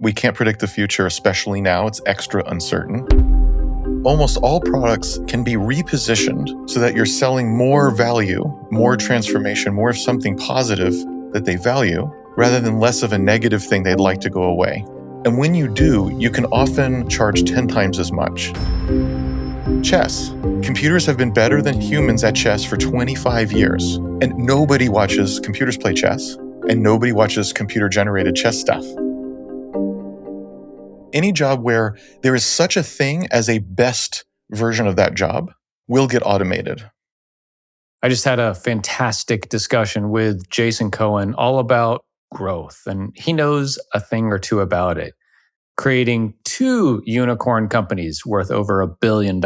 We can't predict the future, especially now. It's extra uncertain. Almost all products can be repositioned so that you're selling more value, more transformation, more of something positive that they value, rather than less of a negative thing they'd like to go away. And when you do, you can often charge 10 times as much. Chess. Computers have been better than humans at chess for 25 years, and nobody watches computers play chess, and nobody watches computer-generated chess stuff. Any job where there is such a thing as a best version of that job will get automated. I just had a fantastic discussion with Jason Cohen all about growth, and he knows a thing or two about it. Creating 2 unicorn companies worth over $1 billion.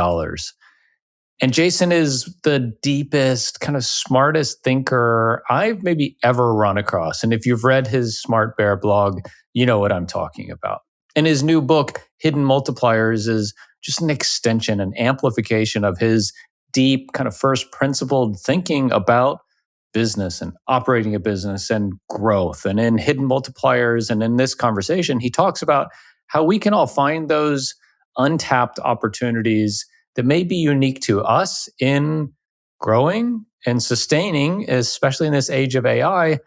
And Jason is the deepest, kind of smartest thinker I've maybe ever run across. And if you've read his SmartBear blog, you know what I'm talking about. And his new book, Hidden Multipliers, is just an extension, an amplification of his deep, kind of first principled thinking about business and operating a business and growth. And in Hidden Multipliers and in this conversation, he talks about how we can all find those untapped opportunities that may be unique to us in growing and sustaining, especially in this age of AI,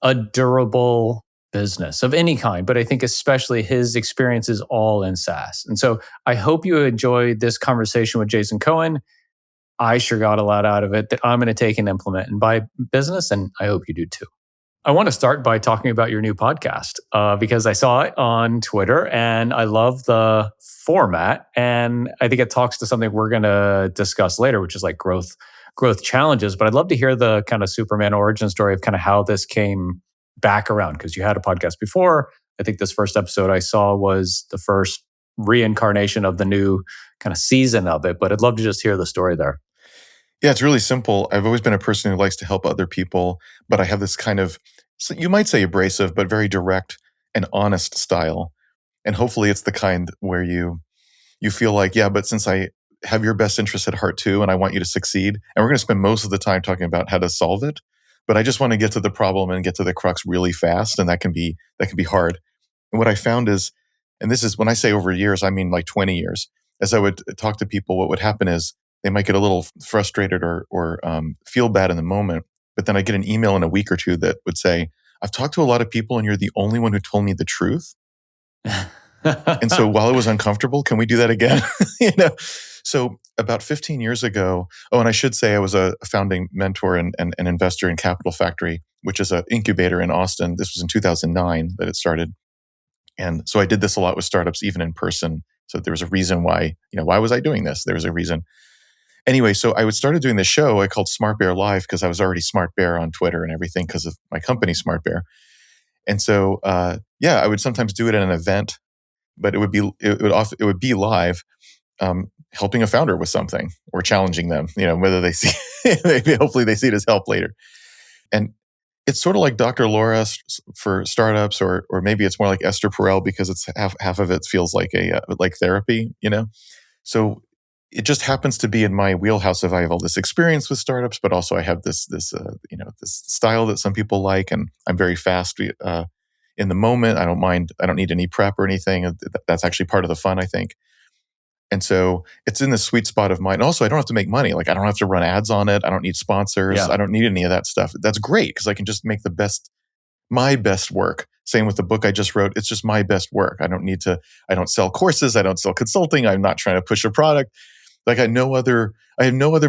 a durable business of any kind. But I think especially his experience is all in SaaS. And so I hope you enjoyed this conversation with Jason Cohen. I sure got a lot out of it that I'm going to take and implement in my business, and I hope you do too. I want to start by talking about your new podcast because I saw it on Twitter and I love the format. And I think it talks to something we're going to discuss later, which is like growth challenges. But I'd love to hear the kind of Superman origin story of kind of how this came back around, because you had a podcast before. I think this first episode I saw was the first reincarnation of the new kind of season of it. But I'd love to just hear the story there. Yeah, it's really simple. I've always been a person who likes to help other people, but I have this kind of, you might say abrasive, but very direct and honest style. And hopefully it's the kind where you feel like, yeah, but since I have your best interest at heart too, and I want you to succeed, and we're going to spend most of the time talking about how to solve it, but I just want to get to the problem and get to the crux really fast, and that can be hard. And what I found is, and this is when I say over years, I mean like 20 years, as I would talk to people, what would happen is they might get a little frustrated or feel bad in the moment, but then I get an email in a week or two that would say, I've talked to a lot of people and you're the only one who told me the truth. And so while it was uncomfortable, can we do that again? So about 15 years ago, and I should say I was a founding mentor and investor in Capital Factory, which is an incubator in Austin. This was in 2009 that it started. And so I did this a lot with startups, even in person. So there was a reason why was I doing this? There was a reason. Anyway, so I started doing this show I called SmartBear Live because I was already SmartBear on Twitter and everything because of my company, SmartBear. And so, I would sometimes do it at an event, but it would be live, helping a founder with something or challenging them, whether they see, hopefully they see it as help later. And it's sort of like Dr. Laura for startups, or maybe it's more like Esther Perel because it's half of it feels like like therapy, So it just happens to be in my wheelhouse of I have all this experience with startups, but also I have this style that some people like, and I'm very fast in the moment. I don't mind. I don't need any prep or anything. That's actually part of the fun, I think. And so it's in the sweet spot of mine. And also, I don't have to make money. Like I don't have to run ads on it. I don't need sponsors. Yeah. I don't need any of that stuff. That's great because I can just make my best work. Same with the book I just wrote. It's just my best work. I don't sell courses. I don't sell consulting. I'm not trying to push a product. Like I have no other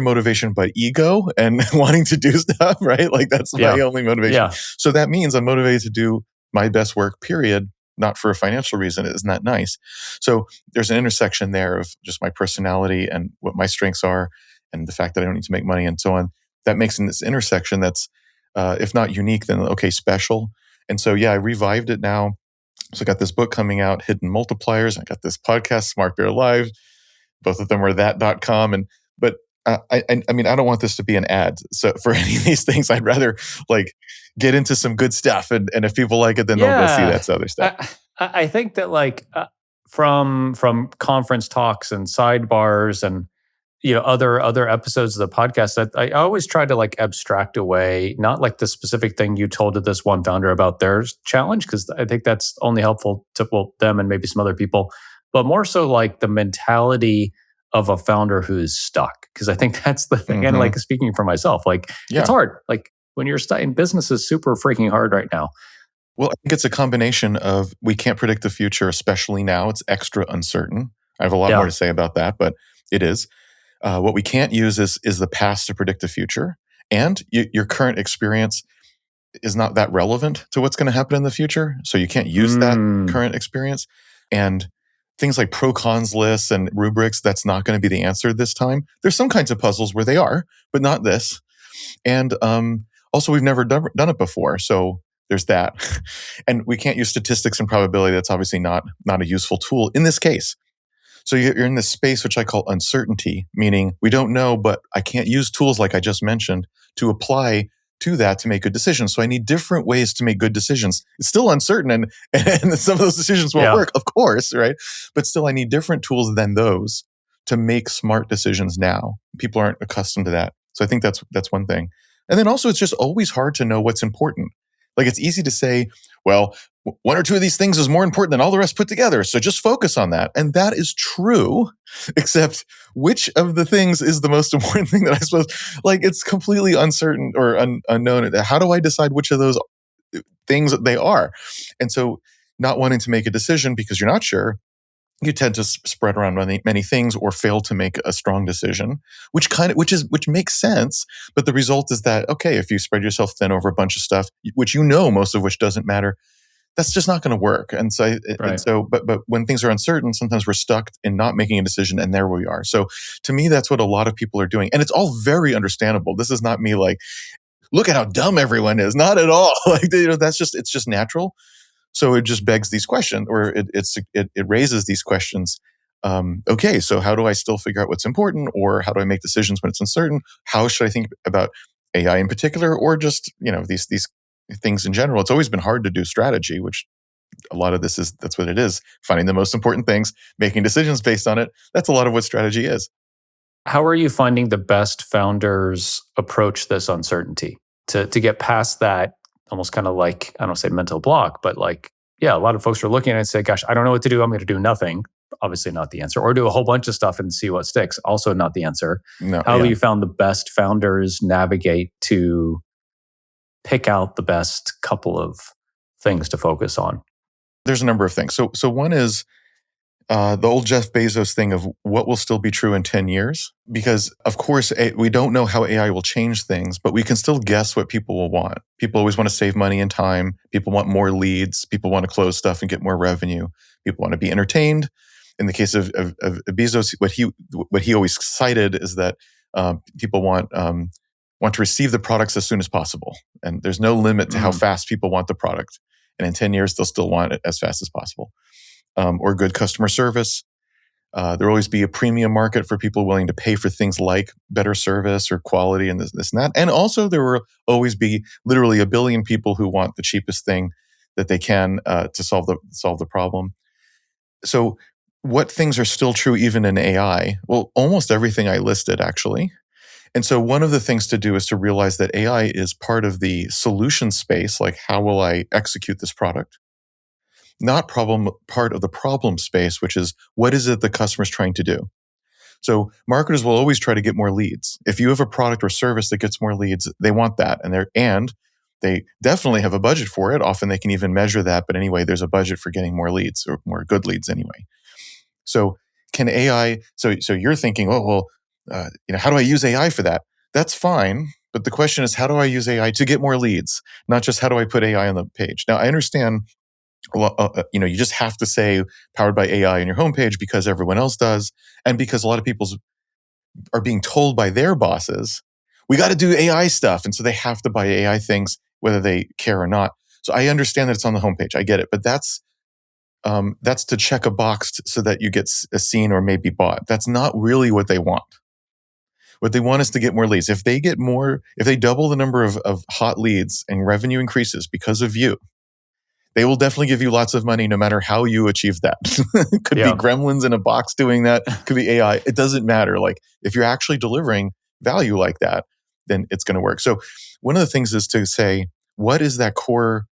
motivation but ego and wanting to do stuff, right? Like that's my only motivation. Yeah. So that means I'm motivated to do my best work, period, not for a financial reason. Isn't that nice? So there's an intersection there of just my personality and what my strengths are and the fact that I don't need to make money and so on. That makes in this intersection that's, if not unique, then okay, special. And so, I revived it now. So I got this book coming out, Hidden Multipliers. I got this podcast, SmartBear Live. Both of them are that.com. But I mean, I don't want this to be an ad. So for any of these things, I'd rather like get into some good stuff. And if people like it, then they'll go see that other stuff. I think that like from conference talks and sidebars and other episodes of the podcast, that I always try to like abstract away, not like the specific thing you told to this one founder about their challenge, because I think that's only helpful to them and maybe some other people, but more so like the mentality of a founder who's stuck. Because I think that's the thing. And Hmm. like speaking for myself, like it's Yeah. hard. Like when you're stuck in business is super freaking hard right now. Well, I think it's a combination of we can't predict the future, especially now. It's extra uncertain. I have a lot more Yeah. to say about that, but it is. What we can't use is the past to predict the future, and your current experience is not that relevant to what's going to happen in the future. So you can't use that Mm, current experience. And things like pro cons lists and rubrics, that's not going to be the answer this time. There's some kinds of puzzles where they are, but not this. And also, we've never done it before. So there's that. And we can't use statistics and probability. That's obviously not a useful tool in this case. So you're in this space which I call uncertainty, meaning we don't know, but I can't use tools like I just mentioned to apply to that to make good decisions. So I need different ways to make good decisions. It's still uncertain, and some of those decisions won't yeah. work, of course, right? But still, I need different tools than those to make smart decisions now. People aren't accustomed to that. So I think that's one thing. And then also, it's just always hard to know what's important. Like it's easy to say, well, one or two of these things is more important than all the rest put together. So just focus on that. And that is true, except which of the things is the most important thing that I suppose, like it's completely uncertain or unknown. How do I decide which of those things they are? And so not wanting to make a decision because you're not sure, you tend to spread around many things or fail to make a strong decision, which makes sense. But the result is that, okay, if you spread yourself thin over a bunch of stuff, which most of which doesn't matter, that's just not going to work. Right. But when things are uncertain, sometimes we're stuck in not making a decision, and there we are. So to me, that's what a lot of people are doing, and it's all very understandable. This is not me like, look at how dumb everyone is. Not at all. Like it's just natural. So it just begs these questions, or it raises these questions. Okay, so how do I still figure out what's important, or how do I make decisions when it's uncertain? How should I think about AI in particular, or just these things in general? It's always been hard to do strategy, which a lot of that's what it is. Finding the most important things, making decisions based on it. That's a lot of what strategy is. How are you finding the best founders approach this uncertainty to get past that almost kind of like, I don't say mental block, but like, yeah, a lot of folks are looking at it and say, gosh, I don't know what to do. I'm going to do nothing. Obviously not the answer. Or do a whole bunch of stuff and see what sticks. Also not the answer. No, How have yeah. you found the best founders navigate to pick out the best couple of things to focus on? There's a number of things. So one is the old Jeff Bezos thing of what will still be true in 10 years. Because, of course, we don't know how AI will change things, but we can still guess what people will want. People always want to save money and time. People want more leads. People want to close stuff and get more revenue. People want to be entertained. In the case of Bezos, what he always cited is that people want to receive the products as soon as possible. And there's no limit to how Mm, fast people want the product. And in 10 years, they'll still want it as fast as possible. Or good customer service. There will always be a premium market for people willing to pay for things like better service or quality and this and that. And also, there will always be literally a billion people who want the cheapest thing that they can to solve the problem. So, what things are still true even in AI? Well, almost everything I listed actually. And so, one of the things to do is to realize that AI is part of the solution space. Like, how will I execute this product? Not part of the problem space, which is what is it the customer's trying to do? So marketers will always try to get more leads. If you have a product or service that gets more leads, they want that, and they definitely have a budget for it. Often they can even measure that, but anyway, there's a budget for getting more leads or more good leads anyway. So can AI? So you're thinking, oh well, how do I use AI for that? That's fine, but the question is, how do I use AI to get more leads? Not just how do I put AI on the page. Now I understand you just have to say powered by AI on your homepage because everyone else does, and because a lot of people are being told by their bosses, we got to do AI stuff, and so they have to buy AI things whether they care or not. So I understand that it's on the homepage, I get it, but that's to check a box so that you get a seen or maybe bought. That's not really what they want. What they want is to get more leads. If they double the number of hot leads and revenue increases because of you, They will definitely give you lots of money no matter how you achieve that. It could be Yeah. gremlins in a box doing that. It could be AI. It doesn't matter. Like if you're actually delivering value like that, then it's going to work. So one of the things is to say, what is that core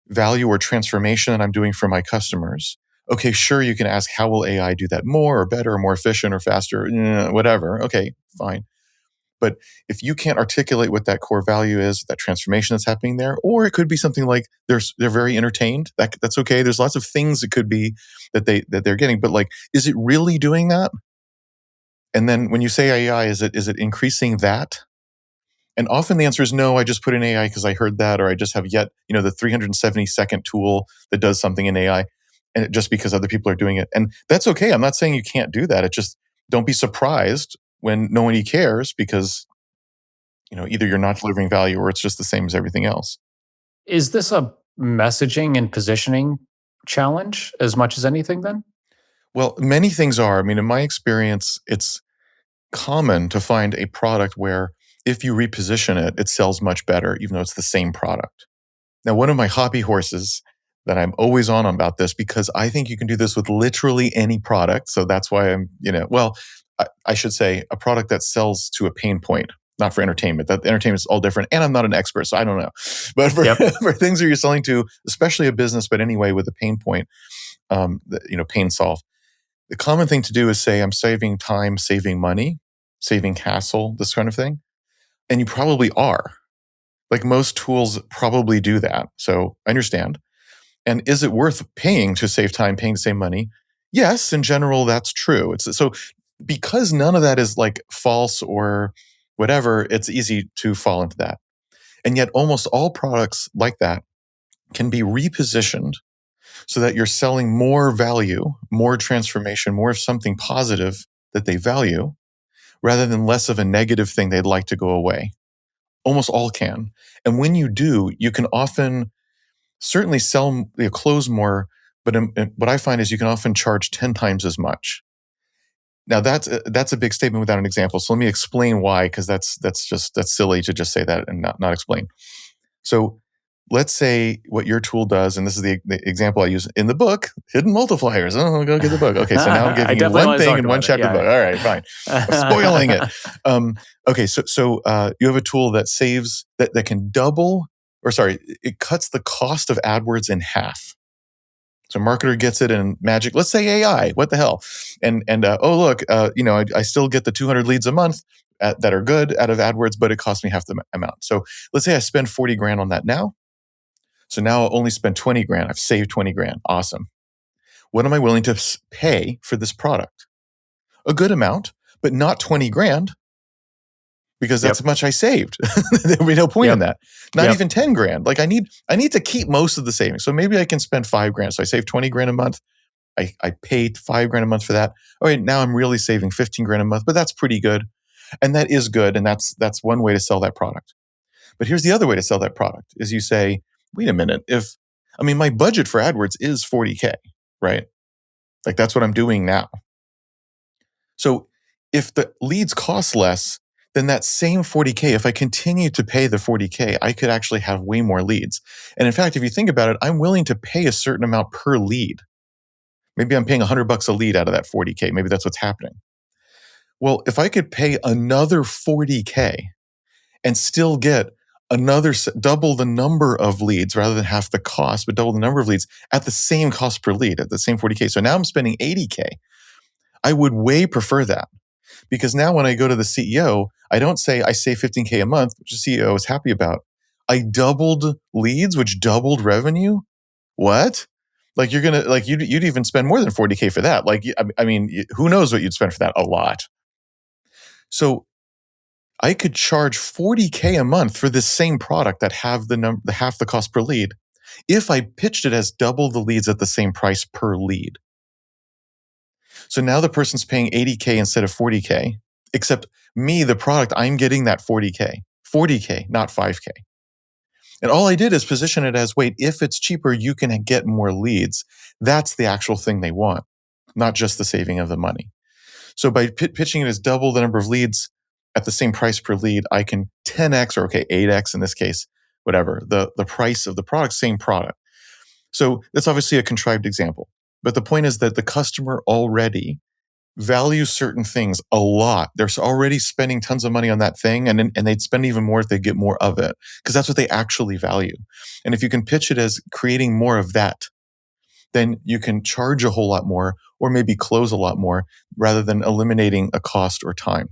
value or transformation that I'm doing for my customers? Okay, sure, you can ask, how will AI do that more or better or more efficient or faster, whatever. Okay, fine. But if you can't articulate what that core value is, that transformation that's happening there, or it could be something like they're very entertained. That's okay. There's lots of things it could be that they're getting. But like, is it really doing that? And then when you say AI, is it increasing that? And often the answer is no. I just put in AI because I heard that, or I just have yet the 370-second tool that does something in AI, and just because other people are doing it, and that's okay. I'm not saying you can't do that. It just don't be surprised when nobody cares because either you're not delivering value or it's just the same as everything else. Is this a messaging and positioning challenge as much as anything then? Well, many things are. I mean, in my experience, it's common to find a product where if you reposition it, it sells much better, even though it's the same product. Now, one of my hobby horses that I'm always on about this, because I think you can do this with literally any product. So that's why I should say a product that sells to a pain point, not for entertainment. That entertainment is all different. And I'm not an expert, so I don't know. But for, Yep. for things that you're selling to, especially a business, but anyway, with a pain point, pain solve. The common thing to do is say, I'm saving time, saving money, saving hassle, this kind of thing. And you probably are. Like most tools probably do that. So I understand. And is it worth paying to save time, paying to save money? Yes, in general, that's true. So because none of that is like false or whatever, it's easy to fall into that. And yet almost all products like that can be repositioned so that you're selling more value, more transformation, more of something positive that they value, rather than less of a negative thing they'd like to go away. Almost all can. And when you do, you can often certainly close more, but what I find is you can often charge 10 times as much. Now that's a big statement without an example. So let me explain why, because that's silly to just say that and not explain. So let's say what your tool does, and this is the example I use in the book, Hidden Multipliers. Oh, go get the book. Okay, so now I'm giving you one thing in one chapter of the book. All right, fine. I'm spoiling it. Okay, so you have a tool that saves, that can double, it cuts the cost of AdWords in half. So marketer gets it in magic. Let's say AI. What the hell? And oh look, I still get the 200 leads a month that are good out of AdWords, but it costs me half the amount. So let's say I spend 40 grand on that now. So now I'll only spend 20 grand. I've saved 20 grand. Awesome. What am I willing to pay for this product? A good amount, but not 20 grand because that's how much I saved. There would be no point in that. Not even 10 grand. Like I need to keep most of the savings. So maybe I can spend 5 grand. So I save 20 grand a month. I paid 5 grand a month for that. All right, now I'm really saving 15 grand a month, but that's pretty good. And that is good. And that's one way to sell that product. But here's the other way to sell that product is you say, wait a minute, my budget for AdWords is 40K, right? Like that's what I'm doing now. So if the leads cost less, then that same 40K, if I continue to pay the 40K, I could actually have way more leads. And in fact, if you think about it, I'm willing to pay a certain amount per lead. Maybe I'm paying $100 a lead out of that 40K. Maybe that's what's happening. Well, if I could pay another 40K and still get another double the number of leads rather than half the cost, but double the number of leads at the same cost per lead, at the same 40K. So now I'm spending 80K. I would way prefer that because now when I go to the CEO, I don't say I save 15K a month, which the CEO is happy about. I doubled leads, which doubled revenue. What? Like you're going to, you'd even spend more than 40K for that. Like, I mean, who knows what you'd spend for that? A lot. So I could charge 40K a month for this same product that have the half the cost per lead if I pitched it as double the leads at the same price per lead. So now the person's paying 80K instead of 40K, except me, the product, I'm getting that 40K, not 5K. And all I did is position it as, wait, if it's cheaper, you can get more leads. That's the actual thing they want, not just the saving of the money. So by pitching it as double the number of leads at the same price per lead, I can 10x or 8x in this case, whatever, the price of the product, same product. So that's obviously a contrived example. But the point is that the customer already values certain things a lot. They're already spending tons of money on that thing, and they'd spend even more if they get more of it, because that's what they actually value. And if you can pitch it as creating more of that, then you can charge a whole lot more, or maybe close a lot more, rather than eliminating a cost or time.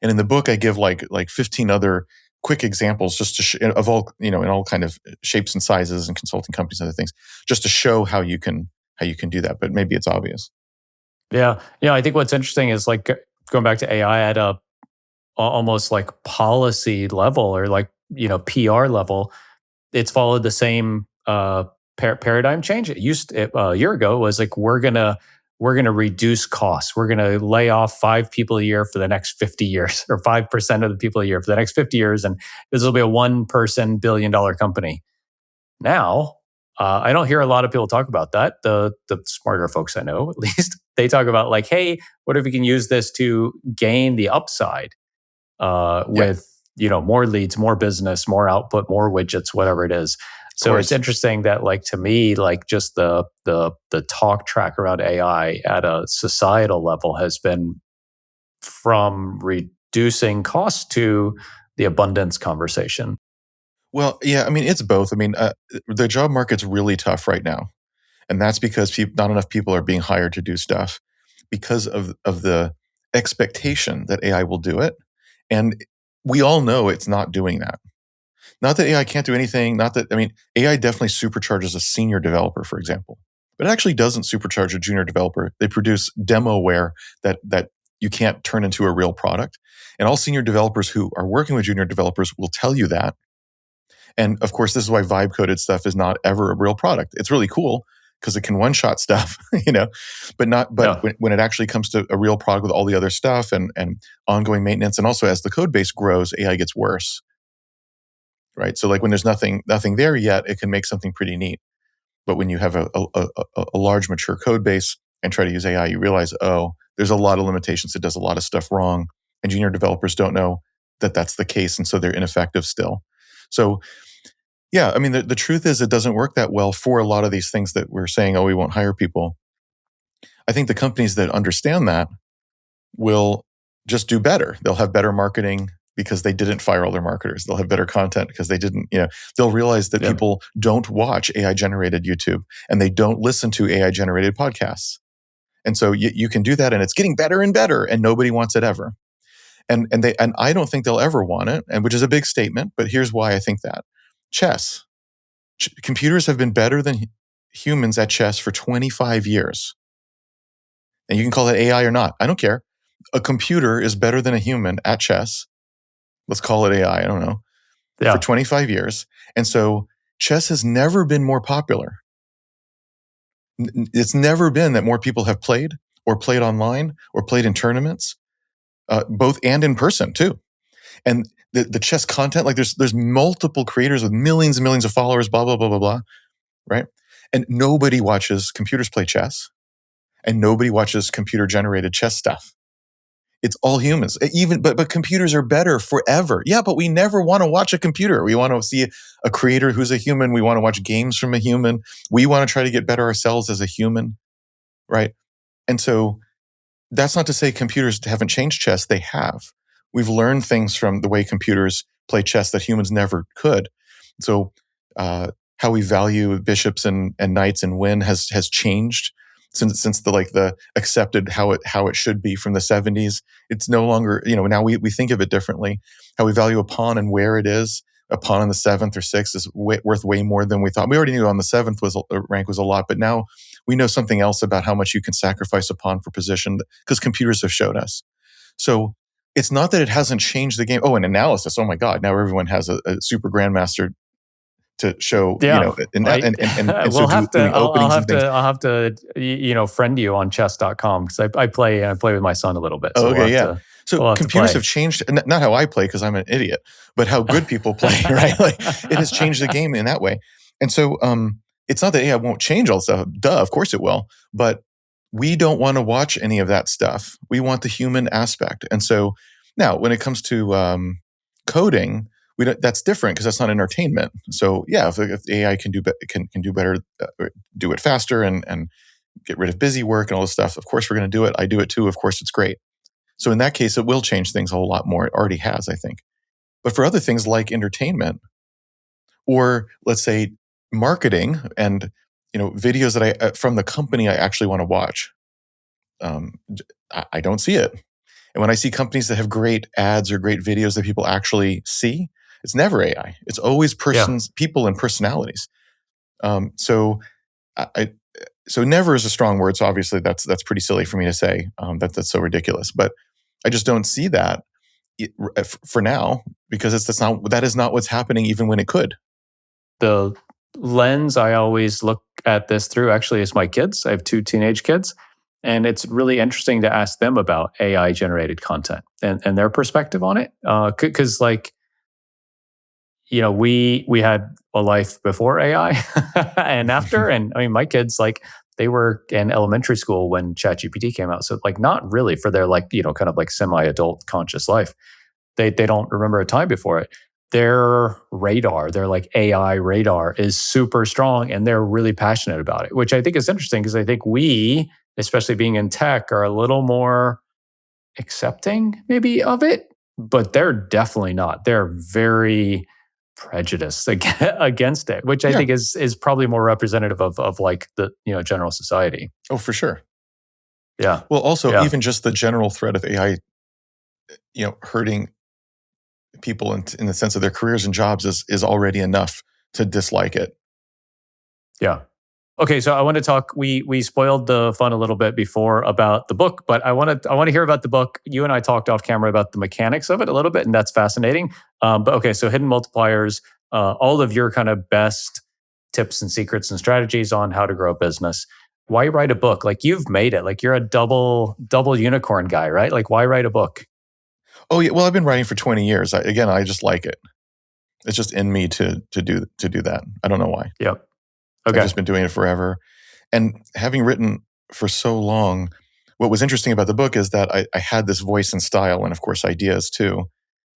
And in the book, I give like 15 other quick examples, just to of all, in all kind of shapes and sizes and consulting companies and other things, just to show how you can do that. But maybe it's obvious. Yeah. I think what's interesting is like going back to AI at a almost like policy level or like, PR level, it's followed the same paradigm change. It used a year ago was like we're gonna reduce costs. We're gonna lay off 5 people a year for the next 50 years, or 5% of the people a year for the next 50 years, and this will be a one-person billion-dollar company. Now, I don't hear a lot of people talk about that. The smarter folks I know, at least, they talk about like, hey, what if we can use this to gain the upside Yeah, with more leads, more business, more output, more widgets, whatever it is. of So it's course. interesting that like to me, like just the talk track around AI at a societal level has been from reducing costs to the abundance conversation. Well, yeah, I mean, it's both. I mean, the job market's really tough right now, and that's because not enough people are being hired to do stuff because of the expectation that AI will do it, and we all know it's not doing that. Not that AI can't do anything. Not that, I mean, AI definitely supercharges a senior developer, for example, but it actually doesn't supercharge a junior developer. They produce demoware that you can't turn into a real product, and all senior developers who are working with junior developers will tell you that. And of course, this is why vibe coded stuff is not ever a real product. It's really cool because it can one shot stuff, but not, but Yeah. when it actually comes to a real product with all the other stuff and ongoing maintenance, and also as the code base grows, AI gets worse, right? So like when there's nothing there yet, it can make something pretty neat. But when you have a large mature code base and try to use AI, you realize, oh, there's a lot of limitations. It does a lot of stuff wrong. And junior developers don't know that that's the case. And so they're ineffective still. So yeah, I mean, the truth is it doesn't work that well for a lot of these things that we're saying, oh, we won't hire people. I think the companies that understand that will just do better. They'll have better marketing because they didn't fire all their marketers. They'll have better content because they didn't, they'll realize that Yeah. people don't watch AI generated YouTube and they don't listen to AI generated podcasts. And so you can do that, and it's getting better and better, and nobody wants it ever. And I don't think they'll ever want it, and which is a big statement, but here's why I think that. Chess. Computers have been better than humans at chess for 25 years. And you can call it AI or not. I don't care. A computer is better than a human at chess. Let's call it AI. I don't know. For Yeah. 25 years. And so chess has never been more popular. It's never been that more people have played or played online or played in tournaments, both and in person too. And the chess content, like there's multiple creators with millions and millions of followers, blah, blah, blah, blah, blah, right? And nobody watches computers play chess, and nobody watches computer generated chess stuff. It's all humans. But computers are better forever. Yeah, but we never want to watch a computer. We want to see a creator who's a human. We want to watch games from a human. We want to try to get better ourselves as a human, right? And so that's not to say computers haven't changed chess. They have. We've learned things from the way computers play chess that humans never could. So how we value bishops and knights and win has changed since the accepted how it should be from the 70s. It's no longer, now we think of it differently. How we value a pawn and where it is. A pawn in the 7th or 6th is worth way more than we thought. We already knew on the 7th rank was a lot, but now we know something else about how much you can sacrifice a pawn for position because computers have showed us. So it's not that it hasn't changed the game. Oh, and analysis. Oh my God. Now everyone has a super grandmaster to show, Yeah. and so We'll have to. doing I'll openings and have things. to. I'll have to. Friend you on chess.com because I play with my son a little bit. So Oh, we'll okay, have yeah. to. So We'll have to computers play. have changed, not how I play because I'm an idiot, but how good people play, right? Like it has changed the game in that way. And so it's not that AI won't change all stuff. Duh, of course it will. But we don't want to watch any of that stuff. We want the human aspect. And so now when it comes to coding, that's different because that's not entertainment. So yeah, if AI can do can do better, do it faster, and get rid of busy work and all this stuff, of course we're going to do it. I do it too. Of course, it's great. So in that case, it will change things a whole lot more. It already has, I think. But for other things like entertainment, or let's say marketing, and videos that I from the company I actually want to watch, I don't see it. And when I see companies that have great ads or great videos that people actually see, it's never AI. It's always Yeah. people and personalities. So so never is a strong word. So obviously that's pretty silly for me to say. That's so ridiculous. But I just don't see that for now, because that is not what's happening even when it could. The lens I always look at this through actually is my kids. I have 2 teenage kids. And it's really interesting to ask them about AI generated content and their perspective on it. Because we had a life before AI and after. And I mean, my kids, like, they were in elementary school when ChatGPT came out. So like, not really for their kind of like semi-adult conscious life. They don't remember a time before it. Their radar, their like AI radar is super strong, and they're really passionate about it, which I think is interesting because I think we, especially being in tech, are a little more accepting maybe of it, but they're definitely not. They're very prejudiced against it, which I Yeah. think is probably more representative of like the general society. Oh, for sure. Yeah. Well, also Yeah. even just the general threat of AI, hurting people in the sense of their careers and jobs is already enough to dislike it. Yeah. Okay, so I want to talk. We spoiled the fun a little bit before about the book, but I want to hear about the book. You and I talked off camera about the mechanics of it a little bit, and that's fascinating. But okay, so Hidden Multipliers, all of your kind of best tips and secrets and strategies on how to grow a business. Why write a book? Like, you've made it. Like, you're a double unicorn guy, right? Like, why write a book? Oh yeah, well, I've been writing for 20 years. I just like it. It's just in me to do that. I don't know why. Yep. I've Okay. just been doing it forever. And having written for so long, what was interesting about the book is that I had this voice and style, and of course ideas too.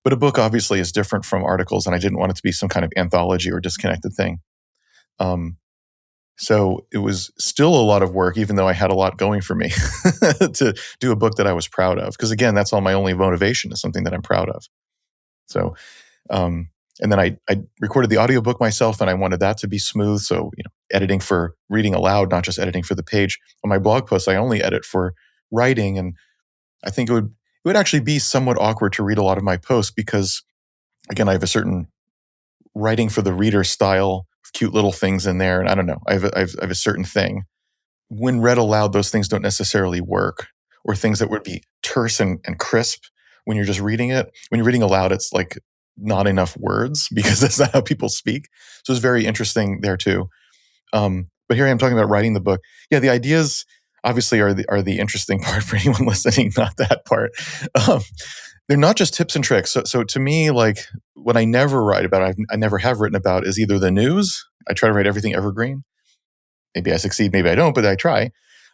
But a book obviously is different from articles, and I didn't want it to be some kind of anthology or disconnected thing. So it was still a lot of work, even though I had a lot going for me to do a book that I was proud of. Because again, that's all my only motivation, is something that I'm proud of. So, and then I recorded the audiobook myself, and I wanted that to be smooth. So, editing for reading aloud, not just editing for the page. On my blog posts, I only edit for writing. And I think it would actually be somewhat awkward to read a lot of my posts because, again, I have a certain writing for the reader style, cute little things in there. And I don't know, I have a certain thing. When read aloud, those things don't necessarily work, or things that would be terse and crisp when you're just reading it. When you're reading aloud, it's like not enough words because that's not how people speak. So it's very interesting there too. But here I am talking about writing the book. Yeah, the ideas obviously are the interesting part for anyone listening, not that part. They're not just tips and tricks. So to me, like, what I never write about, I never have written about, is either the news. I try to write everything evergreen. Maybe I succeed, maybe I don't, but I try.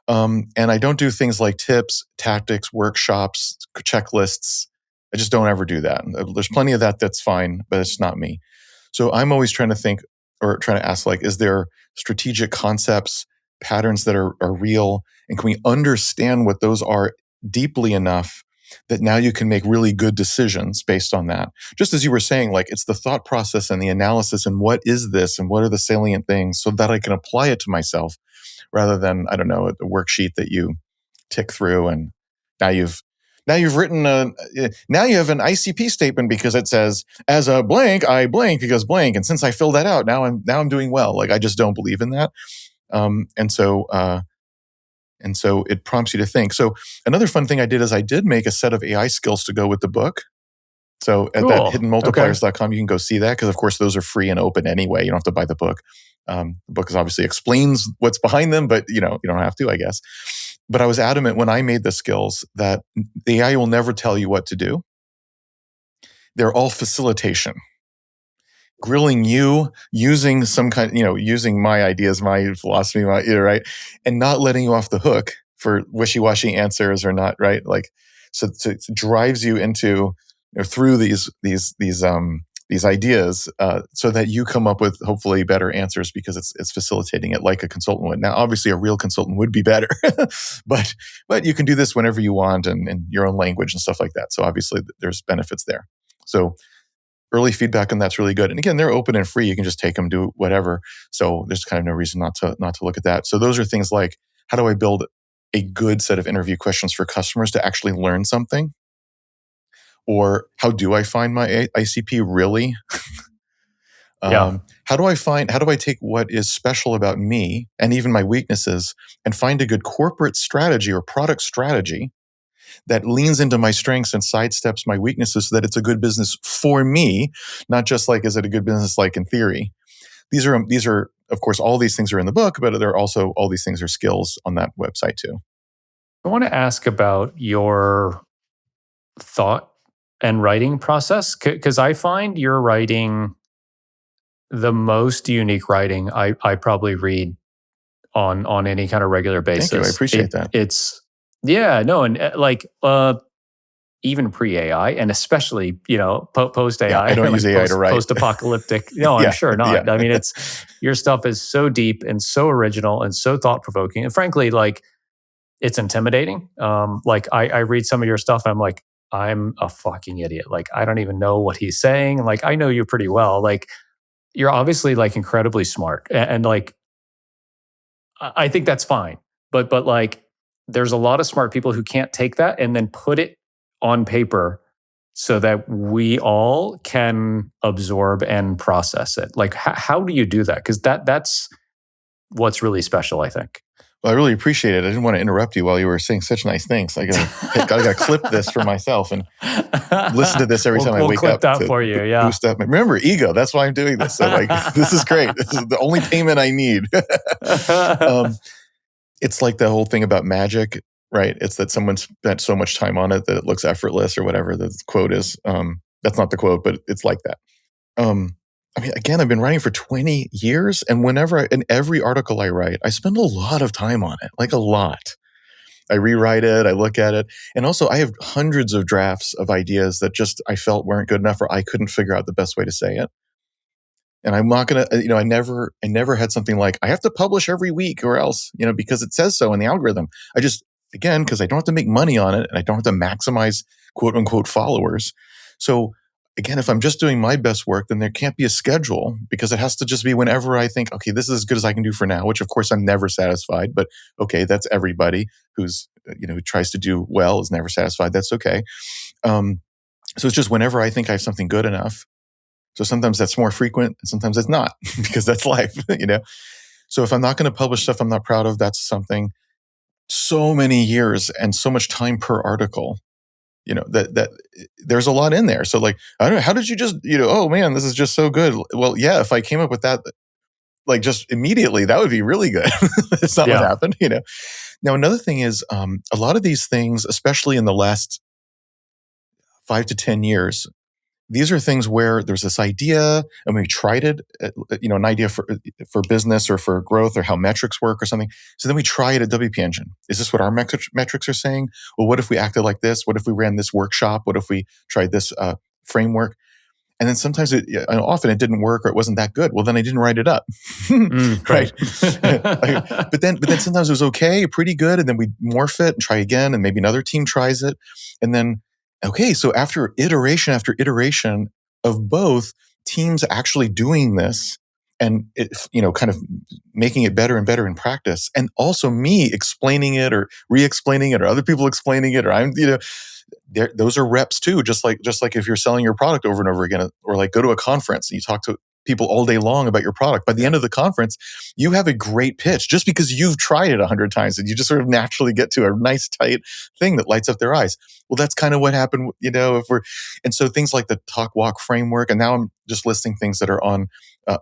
And I don't do things like tips, tactics, workshops, checklists. I just don't ever do that. There's plenty of that that's fine, but it's not me. So I'm always trying to think, or trying to ask, like, is there strategic concepts, patterns that are real? And can we understand what those are deeply enough that now you can make really good decisions based on that? Just as you were saying, like, it's the thought process and the analysis and what is this and what are the salient things so that I can apply it to myself, rather than, I don't know, a worksheet that you tick through and now you've written now you have an ICP statement because it says, as a blank, I blank because blank, and since I filled that out, now I'm doing well. Like, I just don't believe in that. And so it prompts you to think. So another fun thing I did is I did make a set of AI skills to go with the book. So at that Cool. Okay. hiddenmultipliers.com, you can go see that, because of course those are free and open anyway. You don't have to buy the book. The book is obviously explains what's behind them, but you don't have to, I guess. But I was adamant when I made the skills that the AI will never tell you what to do. They're all facilitation. Grilling you using some kind, using my ideas, my philosophy, right? And not letting you off the hook for wishy-washy answers or not, right? Like, so it drives you into, through these these ideas so that you come up with hopefully better answers because it's facilitating it like a consultant would. Now, obviously, a real consultant would be better, but you can do this whenever you want and in your own language and stuff like that. So obviously, there's benefits there. So early feedback on that's really good. And again, they're open and free. You can just take them, do whatever. So there's kind of no reason not to look at that. So those are things like, how do I build a good set of interview questions for customers to actually learn something? Or how do I find my ICP really? Yeah. How do I take what is special about me and even my weaknesses and find a good corporate strategy or product strategy that leans into my strengths and sidesteps my weaknesses so that it's a good business for me, not just like, is it a good business like in theory? These are, of course, all these things are in the book, but there are also all these things are skills on that website too. I want to ask about your thought and writing process, because I find your writing the most unique writing I probably read on any kind of regular basis. Thank you. I appreciate that. It's yeah, no, and even pre-AI, and especially post-AI. Yeah, I don't use AI to write. Post-apocalyptic. No, Yeah, I'm sure not. yeah. I mean, your stuff is so deep and so original and so thought-provoking, and frankly, like it's intimidating. I read some of your stuff, and I'm like, I'm a fucking idiot. Like, I don't even know what he's saying. Like, I know you pretty well. Like, you're obviously like incredibly smart, and like, I think that's fine. But like, there's a lot of smart people who can't take that and then put it on paper so that we all can absorb and process it. Like, how do you do that? Because that's what's really special, I think. Well, I really appreciate it. I didn't want to interrupt you while you were saying such nice things. I gotta clip this for myself and listen to this every time I wake clip up. That for you, yeah. Boost up. Remember, ego. That's why I'm doing this. So like, this is great. This is the only payment I need. It's like the whole thing about magic, right? It's that someone spent so much time on it that it looks effortless or whatever the quote is. That's not the quote, but it's like that. I mean, again, I've been writing for 20 years, and in every article I write, I spend a lot of time on it, like a lot. I rewrite it, I look at it, and also I have hundreds of drafts of ideas that just I felt weren't good enough or I couldn't figure out the best way to say it. And I'm not going to, I never had something like, I have to publish every week or else, because it says so in the algorithm. I just, again, because I don't have to make money on it and I don't have to maximize quote unquote followers. So again, if I'm just doing my best work, then there can't be a schedule because it has to just be whenever I think, okay, this is as good as I can do for now, which of course I'm never satisfied, but okay, that's everybody who's, who tries to do well is never satisfied. That's okay. So it's just whenever I think I have something good enough. So sometimes that's more frequent and sometimes it's not because that's life, So if I'm not going to publish stuff I'm not proud of, that's something. So many years and so much time per article, that there's a lot in there. So like, I don't know, how did you just, oh man, this is just so good. Well, yeah, if I came up with that, like just immediately, that would be really good. That's not what happened, Now, another thing is a lot of these things, especially in the last 5 to 10 years, these are things where there's this idea and we tried it, an idea for business or for growth or how metrics work or something. So then we try it at WP Engine. Is this what our metrics are saying? Well, what if we acted like this? What if we ran this workshop? What if we tried this framework? And then sometimes often it didn't work or it wasn't that good. Well, then I didn't write it up. Right. But then sometimes it was okay, pretty good. And then we morph it and try again. And maybe another team tries it. And then, okay, so after iteration of both teams actually doing this and it, kind of making it better and better in practice, and also me explaining it or re-explaining it or other people explaining it, or I'm, those are reps too. Just like if you're selling your product over and over again, or like go to a conference and you talk to people all day long about your product. By the end of the conference, you have a great pitch just because you've tried it 100 times and you just sort of naturally get to a nice tight thing that lights up their eyes. Well, that's kind of what happened, and so things like the talk walk framework, and now I'm just listing things that are on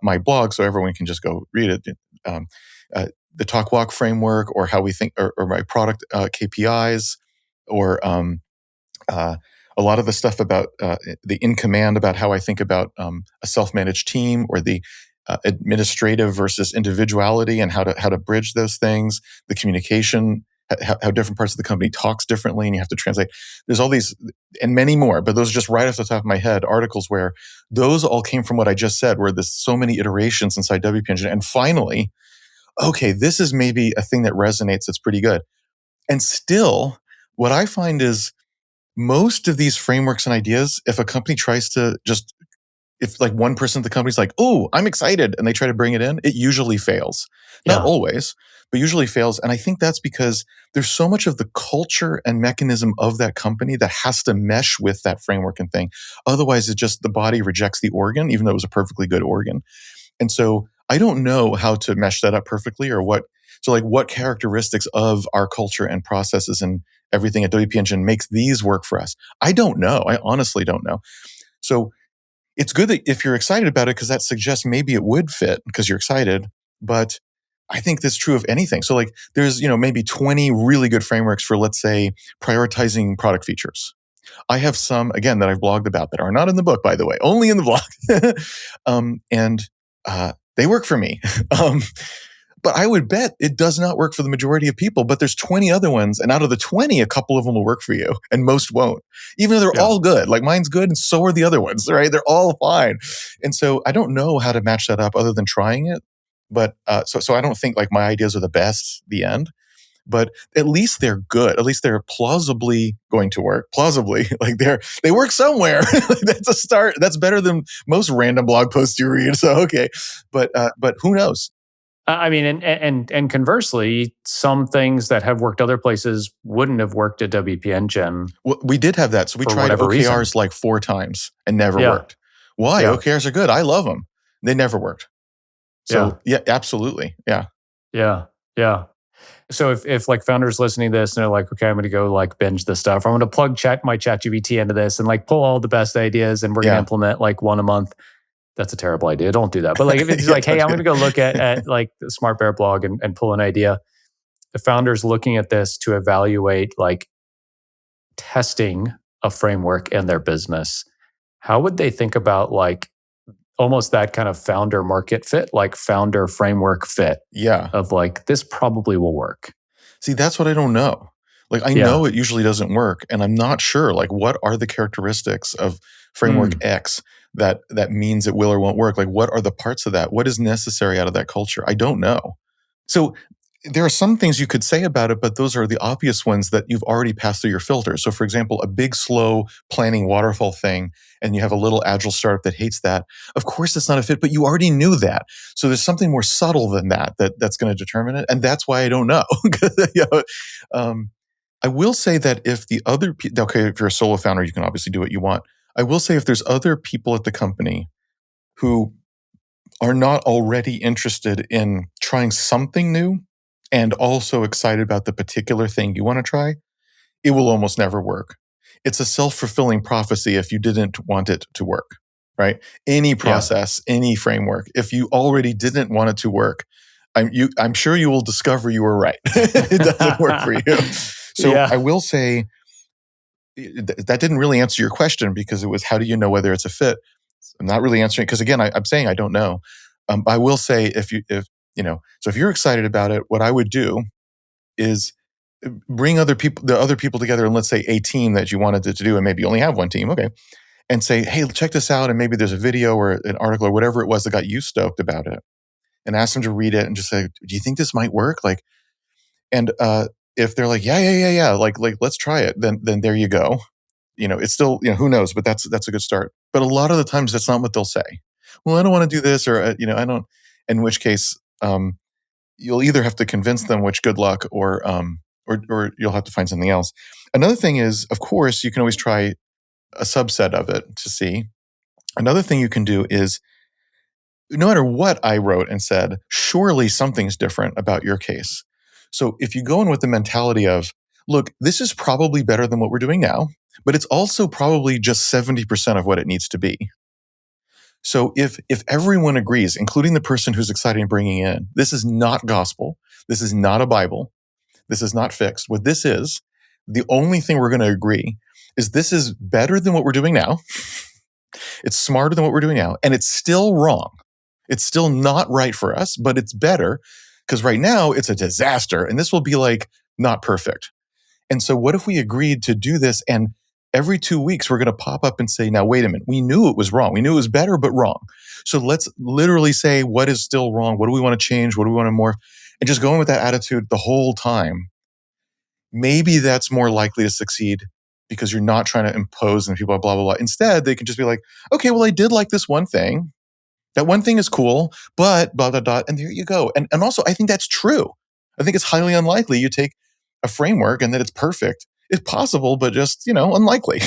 my blog so everyone can just go read it. The talk walk framework, or how we think, or my product KPIs, or a lot of the stuff about the in command, about how I think about a self-managed team, or the administrative versus individuality, and how to bridge those things. The communication how different parts of the company talks differently, and you have to translate. There's all these and many more, but those are just right off the top of my head, articles where those all came from what I just said, where there's so many iterations inside WP Engine. And finally, okay, this is maybe a thing that resonates that's pretty good. And still, what I find is most of these frameworks and ideas, if a company tries to just, if like 1% of the company's like, oh, I'm excited, and they try to bring it in, it usually fails. Not Yeah. always, but usually fails. And I think that's because there's so much of the culture and mechanism of that company that has to mesh with that framework and thing. Otherwise, it just, the body rejects the organ, even though it was a perfectly good organ. And so I don't know how to mesh that up perfectly, or what. So like what characteristics of our culture and processes and everything at WP Engine makes these work for us? I don't know. I honestly don't know. So it's good that if you're excited about it, because that suggests maybe it would fit because you're excited. But I think that's true of anything. So like there's, maybe 20 really good frameworks for, let's say, prioritizing product features. I have some, again, that I've blogged about that are not in the book, by the way, only in the blog. And they work for me. But I would bet it does not work for the majority of people. But there's 20 other ones. And out of the 20, a couple of them will work for you and most won't. Even though they're all good. Like mine's good and so are the other ones, right? They're all fine. And so I don't know how to match that up other than trying it. But so I don't think like my ideas are the best, the end. But at least they're good. At least they're plausibly going to work. Plausibly, like they work somewhere. That's a start. That's better than most random blog posts you read. So okay, but who knows? I mean, and conversely, some things that have worked other places wouldn't have worked at WP Engine. Well, we did have that. So we tried OKRs reason. like 4 times and never worked. Why? Yeah. OKRs are good. I love them. They never worked. So yeah, absolutely. Yeah. Yeah. Yeah. So if like founders listening to this and they're like, okay, I'm going to go like binge this stuff. I'm going to plug my ChatGPT into this and like pull all the best ideas and we're going to implement like one a month. That's a terrible idea. Don't do that. But like if it's like, hey, I'm going to go look at like the SmartBear blog and pull an idea. The founders looking at this to evaluate like testing a framework in their business. How would they think about like almost that kind of founder market fit, like founder framework fit? Yeah. Of like, this probably will work. See, that's what I don't know. Like, I know it usually doesn't work, and I'm not sure, like, what are the characteristics of framework X that means it will or won't work? Like, what are the parts of that? What is necessary out of that culture? I don't know. So there are some things you could say about it, but those are the obvious ones that you've already passed through your filter. So for example, a big, slow planning waterfall thing, and you have a little agile startup that hates that. Of course, it's not a fit, but you already knew that. So there's something more subtle than that's going to determine it. And that's why I don't know. I will say that if the other people, okay, if you're a solo founder, you can obviously do what you want. I will say if there's other people at the company who are not already interested in trying something new and also excited about the particular thing you want to try, it will almost never work. It's a self-fulfilling prophecy if you didn't want it to work, right? Any process, any framework, if you already didn't want it to work, I'm sure you will discover you were right. It doesn't work for you. So I will say that didn't really answer your question because it was, how do you know whether it's a fit? I'm not really answering because again, I'm saying I don't know. I will say if you're excited about it, what I would do is bring the other people together, and let's say a team that you wanted it to do, and maybe you only have one team, okay, and say, hey, check this out, and maybe there's a video or an article or whatever it was that got you stoked about it, and ask them to read it and just say, do you think this might work? Like, and if they're like, yeah, like let's try it, then there you go. It's still, who knows, but that's a good start. But a lot of the times that's not what they'll say. Well, I don't want to do this, or I don't. In which case, you'll either have to convince them, which good luck, or you'll have to find something else. Another thing is, of course, you can always try a subset of it to see. Another thing you can do is, no matter what I wrote and said, surely something's different about your case. So if you go in with the mentality of, look, this is probably better than what we're doing now, but it's also probably just 70% of what it needs to be. So if everyone agrees, including the person who's excited in bringing in, this is not gospel, this is not a Bible, this is not fixed. What this is, the only thing we're going to agree is this is better than what we're doing now. It's smarter than what we're doing now, and it's still wrong. It's still not right for us, but it's better because right now it's a disaster. And this will be like not perfect. And so what if we agreed to do this, and every 2 weeks we're going to pop up and say, now, wait a minute, we knew it was wrong. We knew it was better, but wrong. So let's literally say, what is still wrong? What do we want to change? What do we want to morph? And just going with that attitude the whole time, maybe that's more likely to succeed because you're not trying to impose on people, blah, blah, blah. Instead, they can just be like, okay, well, I did like this one thing. That one thing is cool, but blah, blah, blah. And there you go. And also, I think that's true. I think it's highly unlikely you take a framework and that it's perfect. It's possible, but just, unlikely.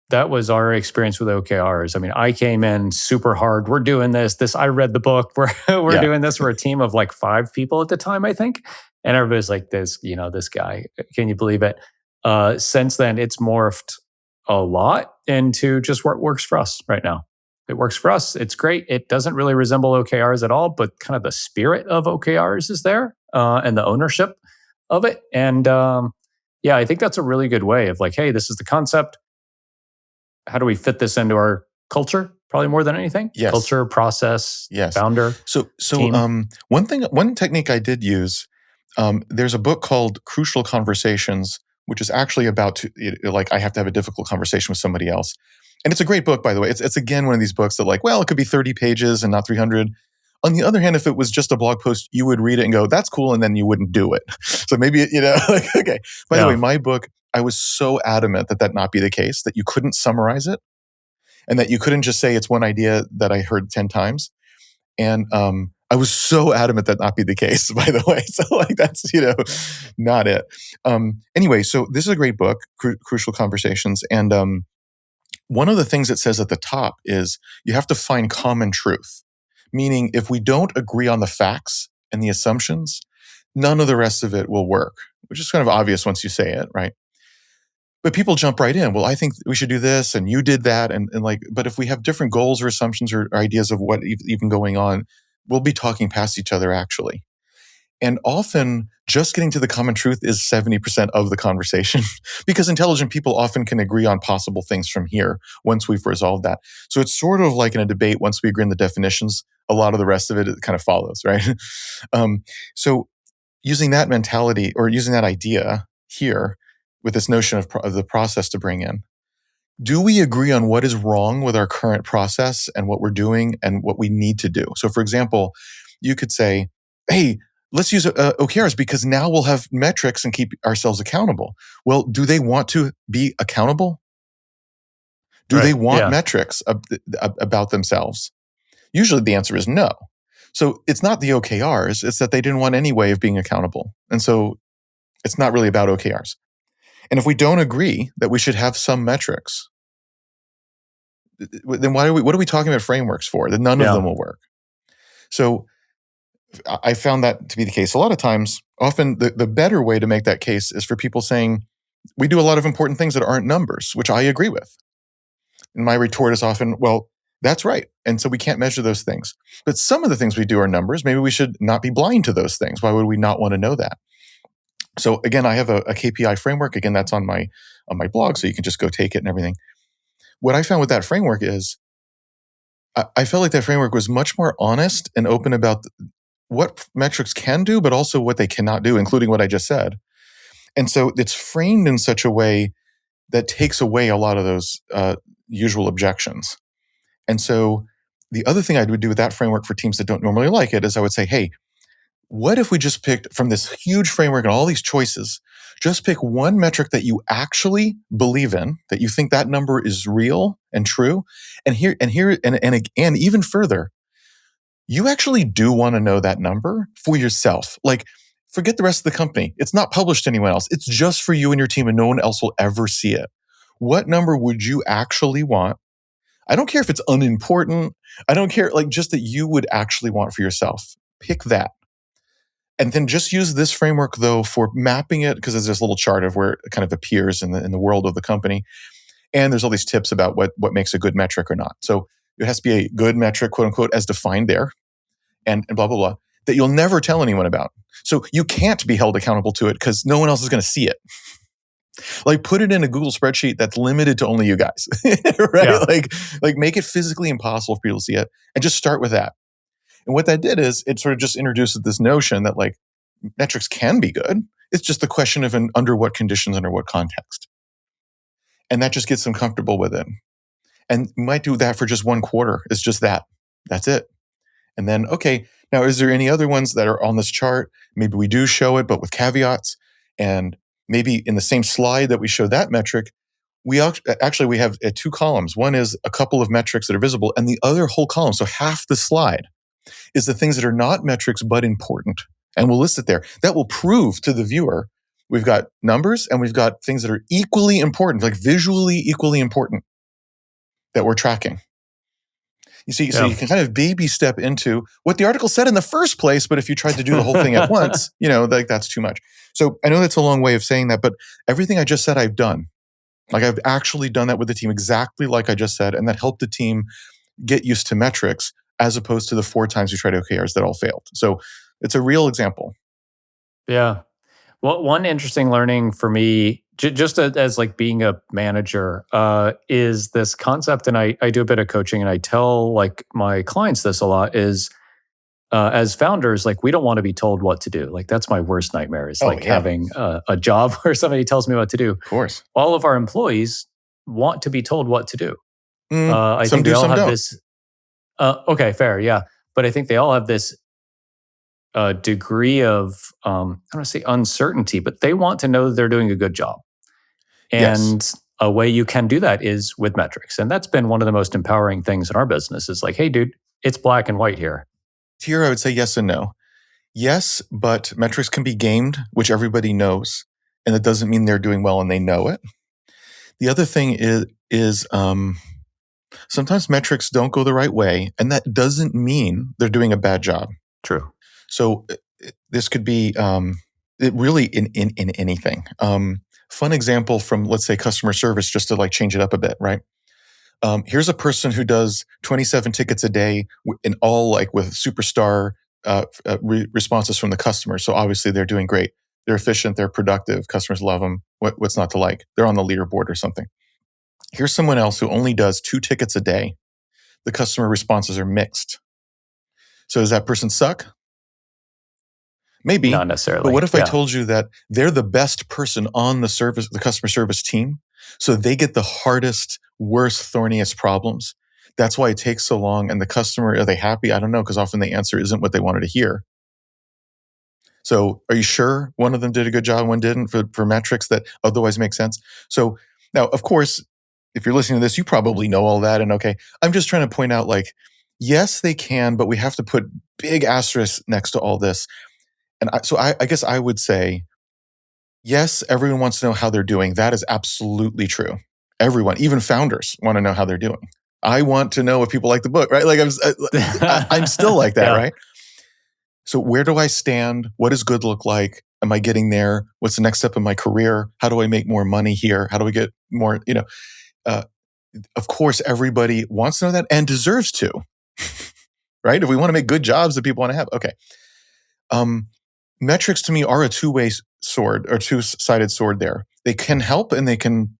That was our experience with OKRs. I mean, I came in super hard. We're doing this. I read the book. We're doing this. We're a team of like 5 people at the time, I think. And everybody's like, this guy, can you believe it? Since then, it's morphed a lot into just what works for us right now. It works for us. It's great. It doesn't really resemble OKRs at all, but kind of the spirit of OKRs is there, and the ownership of it. And I think that's a really good way of like, hey, this is the concept. How do we fit this into our culture? Probably more than anything. Yes. Culture, process, yes. founder. So team. one technique I did use, there's a book called Crucial Conversations, which is actually about I have to have a difficult conversation with somebody else. And it's a great book, by the way. It's again one of these books that it could be 30 pages and not 300. On the other hand, if it was just a blog post, you would read it and go, that's cool, and then you wouldn't do it. So maybe, okay. By the way, my book, I was so adamant that not be the case, that you couldn't summarize it, and that you couldn't just say it's one idea that I heard 10 times. And I was so adamant that not be the case, by the way. So that's, not it. Anyway, so this is a great book, Crucial Conversations. And one of the things it says at the top is you have to find common truth. Meaning, if we don't agree on the facts and the assumptions, none of the rest of it will work, which is kind of obvious once you say it, right? But people jump right in. Well, I think we should do this, and you did that, and but if we have different goals or assumptions or ideas of what even going on, we'll be talking past each other, actually. And often, just getting to the common truth is 70% of the conversation, because intelligent people often can agree on possible things from here once we've resolved that. So it's sort of like in a debate, once we agree on the definitions, a lot of the rest of it kind of follows, right? So using that mentality or using that idea here with this notion of the process to bring in, do we agree on what is wrong with our current process and what we're doing and what we need to do? So for example, you could say, hey, let's use OKRs because now we'll have metrics and keep ourselves accountable. Well, do they want to be accountable? Do they want metrics about themselves? Usually the answer is no. So it's not the OKRs, it's that they didn't want any way of being accountable. And so it's not really about OKRs. And if we don't agree that we should have some metrics, then what are we talking about frameworks for? Then none of them will work. So I found that to be the case. A lot of times, often the better way to make that case is for people saying, we do a lot of important things that aren't numbers, which I agree with. And my retort is often, well, that's right. And so we can't measure those things. But some of the things we do are numbers. Maybe we should not be blind to those things. Why would we not want to know that? So again, I have a KPI framework. Again, that's on my blog, so you can just go take it and everything. What I found with that framework is I felt like that framework was much more honest and open about what metrics can do, but also what they cannot do, including what I just said. And so it's framed in such a way that takes away a lot of those usual objections. And so the other thing I would do with that framework for teams that don't normally like it is I would say, hey, what if we just picked from this huge framework and all these choices, just pick one metric that you actually believe in, that you think that number is real and true, and even further, you actually do want to know that number for yourself. Like, forget the rest of the company. It's not published to anyone else. It's just for you and your team, and no one else will ever see it. What number would you actually want? I don't care if it's unimportant. I don't care, just that you would actually want for yourself. Pick that. And then just use this framework, though, for mapping it, because there's this little chart of where it kind of appears in the world of the company. And there's all these tips about what makes a good metric or not. So it has to be a good metric, quote unquote, as defined there, and blah, blah, blah, that you'll never tell anyone about. So you can't be held accountable to it because no one else is going to see it. Put it in a Google spreadsheet that's limited to only you guys, right? Yeah. Like make it physically impossible for people to see it, and just start with that. And what that did is it sort of just introduces this notion that metrics can be good. It's just the question of under what conditions, under what context. And that just gets them comfortable with it. And you might do that for just one quarter. It's just that. That's it. And then, okay, now is there any other ones that are on this chart? Maybe we do show it, but with caveats. And maybe in the same slide that we show that metric, we have 2 columns. One is a couple of metrics that are visible, and the other whole column, so half the slide, is the things that are not metrics but important. And we'll list it there. That will prove to the viewer we've got numbers and we've got things that are equally important, like visually equally important, that we're tracking. You see, so you can kind of baby step into what the article said in the first place, but if you tried to do the whole thing at once, like that's too much. So I know that's a long way of saying that, but everything I just said, I've done. Like I've actually done that with the team exactly like I just said, and that helped the team get used to metrics as opposed to the 4 times we tried OKRs that all failed. So it's a real example. Yeah. Well, one interesting learning for me, just as like being a manager, is this concept, and I do a bit of coaching, and I tell like my clients this a lot, is as founders, like we don't want to be told what to do. Like that's my worst nightmare is having a job where somebody tells me what to do. Of course. All of our employees want to be told what to do. I some think do, they all some have don't. this. Okay, fair, yeah. But I think they all have this degree of, I don't want to say uncertainty, but they want to know they're doing a good job. And a way you can do that is with metrics. And that's been one of the most empowering things in our business is like, hey, dude, it's black and white here. Here, I would say yes and no. Yes, but metrics can be gamed, which everybody knows. And that doesn't mean they're doing well and they know it. The other thing is sometimes metrics don't go the right way. And that doesn't mean they're doing a bad job. True. So this could be really in anything. Fun example from, let's say, customer service, just to like change it up a bit, right? Here's a person who does 27 tickets a day in all like with superstar responses from the customer. So obviously they're doing great. They're efficient. They're productive. Customers love them. What's not to like? They're on the leaderboard or something. Here's someone else who only does 2 tickets a day. The customer responses are mixed. So does that person suck? Maybe. Not necessarily. But what if I told you that they're the best person on the customer service team? So they get the hardest, worst, thorniest problems. That's why it takes so long. And the customer, are they happy? I don't know, because often the answer isn't what they wanted to hear. So are you sure one of them did a good job and one didn't for metrics that otherwise make sense? So now, of course, if you're listening to this, you probably know all that. And okay, I'm just trying to point out like, yes, they can, but we have to put big asterisks next to all this. And so I guess I would say, yes, everyone wants to know how they're doing. That is absolutely true. Everyone, even founders, want to know how they're doing. I want to know if people like the book, right? Like I'm still like that, right? So where do I stand? What does good look like? Am I getting there? What's the next step in my career? How do I make more money here? How do I get more, of course, everybody wants to know that and deserves to, right? If we want to make good jobs that people want to have. Okay. Metrics to me are a two-way sword or two-sided sword there. They can help and they can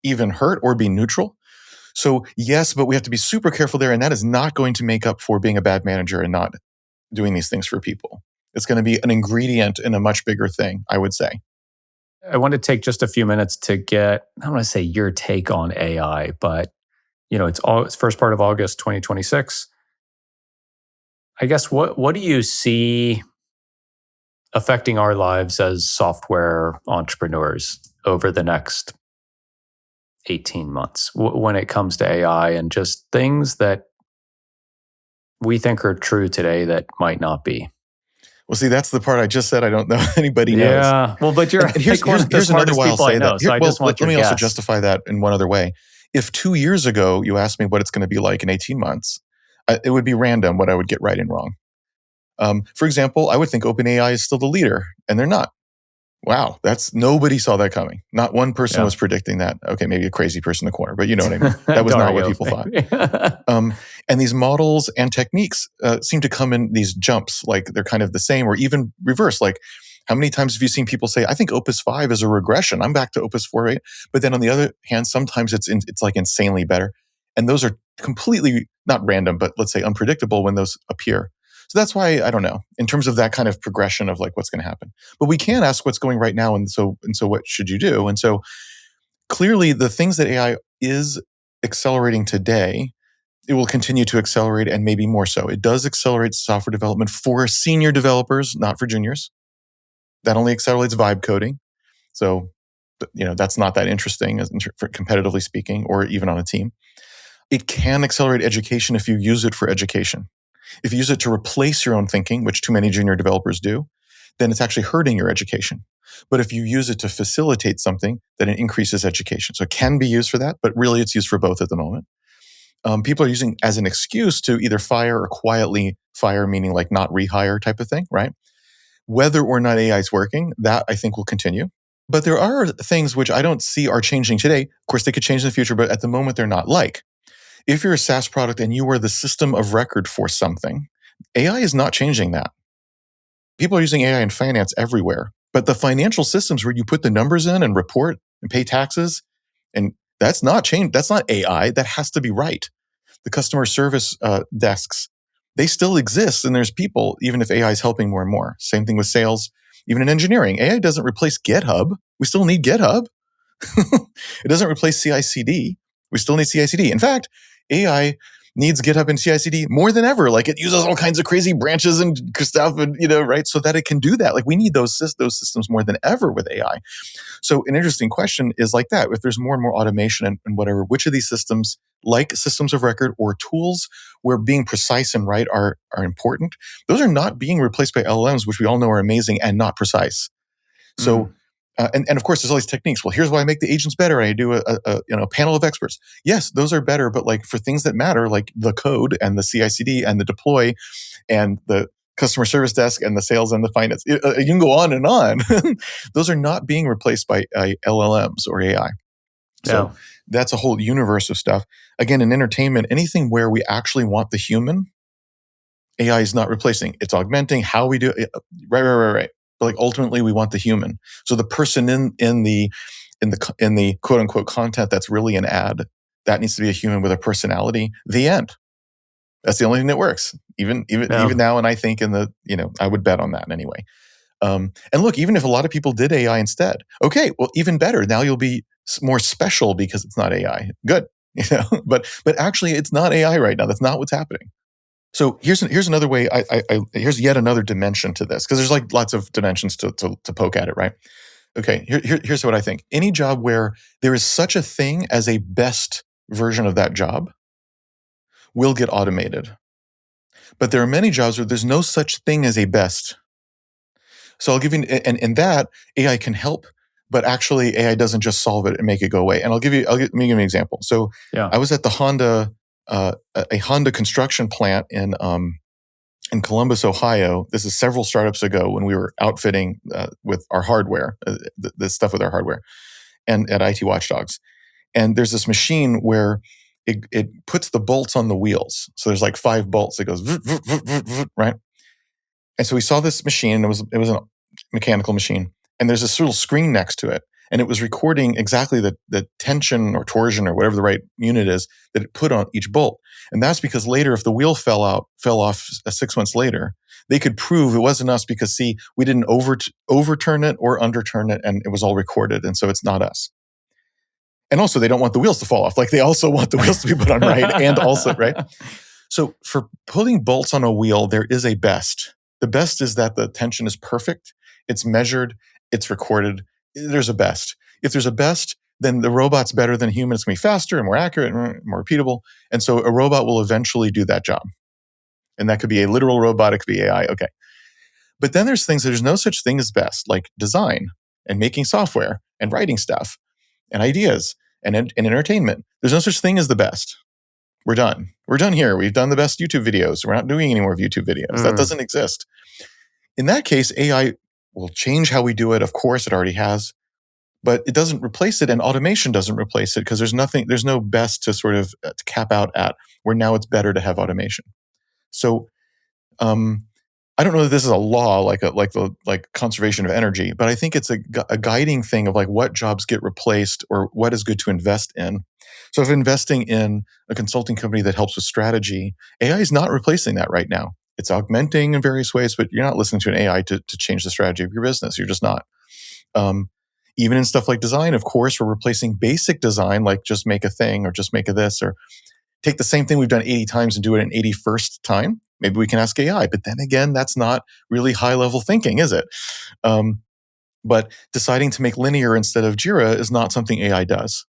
even hurt or be neutral. So yes, but we have to be super careful there. And that is not going to make up for being a bad manager and not doing these things for people. It's going to be an ingredient in a much bigger thing, I would say. I want to take just a few minutes to get, I don't want to say your take on AI, but it's first part of August 2026. I guess what do you see affecting our lives as software entrepreneurs over the next 18 months when it comes to AI and just things that we think are true today that might not be? Well, see, that's the part I just said. I don't know anybody knows. Yeah. Well, but you're here's another way I'll say that. Let me also justify that in one other way. If 2 years ago you asked me what it's going to be like in 18 months, it would be random what I would get right and wrong. For example, I would think OpenAI is still the leader, and they're not. Wow, nobody saw that coming. Not one person was predicting that. Okay, maybe a crazy person in the corner, but you know what I mean. That was not what people thought. And these models and techniques seem to come in these jumps, like they're kind of the same or even reverse. Like, how many times have you seen people say, I think Opus 5 is a regression. I'm back to Opus 4, right? But then on the other hand, sometimes it's like insanely better. And those are completely, not random, but let's say unpredictable when those appear. So that's why I don't know in terms of that kind of progression of like what's going to happen. But we can ask what's going right now, and so what should you do? And so clearly, the things that AI is accelerating today, it will continue to accelerate, and maybe more so. It does accelerate software development for senior developers, not for juniors. That only accelerates vibe coding. So, that's not that interesting competitively speaking, or even on a team. It can accelerate education if you use it for education. If you use it to replace your own thinking, which too many junior developers do, then it's actually hurting your education. But if you use it to facilitate something, then it increases education. So it can be used for that, but really it's used for both at the moment. People are using as an excuse to either fire or quietly fire, meaning like not rehire type of thing, right? Whether or not AI is working, that I think will continue. But there are things which I don't see are changing today. Of course, they could change in the future, but at the moment they're not. Like, if you're a SaaS product and you are the system of record for something, AI is not changing that. People are using AI in finance everywhere, but the financial systems where you put the numbers in and report and pay taxes, and that's not change. That's not AI. That has to be right. The customer service desks, they still exist, and there's people, even if AI is helping more and more. Same thing with sales, even in engineering. AI doesn't replace GitHub. We still need GitHub. It doesn't replace CI/CD. We still need CI/CD. In fact, AI needs GitHub and CI/CD more than ever. Like, it uses all kinds of crazy branches and stuff, and right, so that it can do that. Like, we need those systems more than ever with AI. So an interesting question is like that: if there's more and more automation and whatever, which of these systems, like systems of record or tools where being precise and right are important, those are not being replaced by LLMs, which we all know are amazing and not precise. So. And of course, there's all these techniques. Well, here's why I make the agents better. I do a panel of experts. Yes, those are better, but like for things that matter, like the code and the CI/CD and the deploy and the customer service desk and the sales and the finance, you can go on and on. Those are not being replaced by LLMs or AI. So that's a whole universe of stuff. Again, in entertainment, anything where we actually want the human, AI is not replacing. It's augmenting how we do it. Right. But like ultimately, we want the human. So the person in the quote unquote content that's really an ad, that needs to be a human with a personality. The end. That's the only thing that works. Even now, and I think I would bet on that anyway. And look, even if a lot of people did AI instead, okay, well, even better. Now you'll be more special because it's not AI. Good, But actually, it's not AI right now. That's not what's happening. So here's another way. Here's yet another dimension to this, because there's like lots of dimensions to poke at it, right? Okay, here's what I think. Any job where there is such a thing as a best version of that job will get automated. But there are many jobs where there's no such thing as a best. So I'll give you, and that AI can help, but actually AI doesn't just solve it and make it go away. And let me give you an example. So I was at the Honda. A Honda construction plant in Columbus, Ohio. This is several startups ago when we were outfitting with our hardware, the stuff with our hardware, and at IT Watchdogs. And there's this machine where it puts the bolts on the wheels. So there's like 5 bolts. It goes right. And so we saw this machine. It was a mechanical machine, and there's this little screen next to it. And it was recording exactly the tension or torsion or whatever the right unit is that it put on each bolt. And that's because later, if the wheel fell off 6 months later, they could prove it wasn't us because, see, we didn't overturn it or underturn it, and it was all recorded. And so it's not us. And also, they don't want the wheels to fall off. Like, they also want the wheels to be put on right and also, right? So for putting bolts on a wheel, there is a best. The best is that the tension is perfect. It's measured. It's recorded. There's a best. If there's a best, then the robot's better than a human. It's going to be faster and more accurate and more repeatable. And so a robot will eventually do that job. And that could be a literal robot. It could be AI. Okay. But then there's things that there's no such thing as best, like design and making software and writing stuff and ideas and entertainment. There's no such thing as the best. We're done. We're done here. We've done the best YouTube videos. We're not doing any more YouTube videos. That doesn't exist. In that case, AI will change how we do it. Of course, it already has, but it doesn't replace it, and automation doesn't replace it, because there's no best to sort of to cap out at, where now it's better to have automation. So, I don't know that this is a law like conservation of energy, but I think it's a guiding thing of like what jobs get replaced or what is good to invest in. So if investing in a consulting company that helps with strategy, AI is not replacing that right now. It's augmenting in various ways, but you're not listening to an AI to change the strategy of your business. You're just not. Um, Even in stuff like design, of course, we're replacing basic design, like just make a thing or just make a this, or take the same thing we've done 80 times and do it an 81st time. Maybe we can ask AI. But then again, that's not really high level thinking, is it? But deciding to make linear instead of Jira is not something AI does.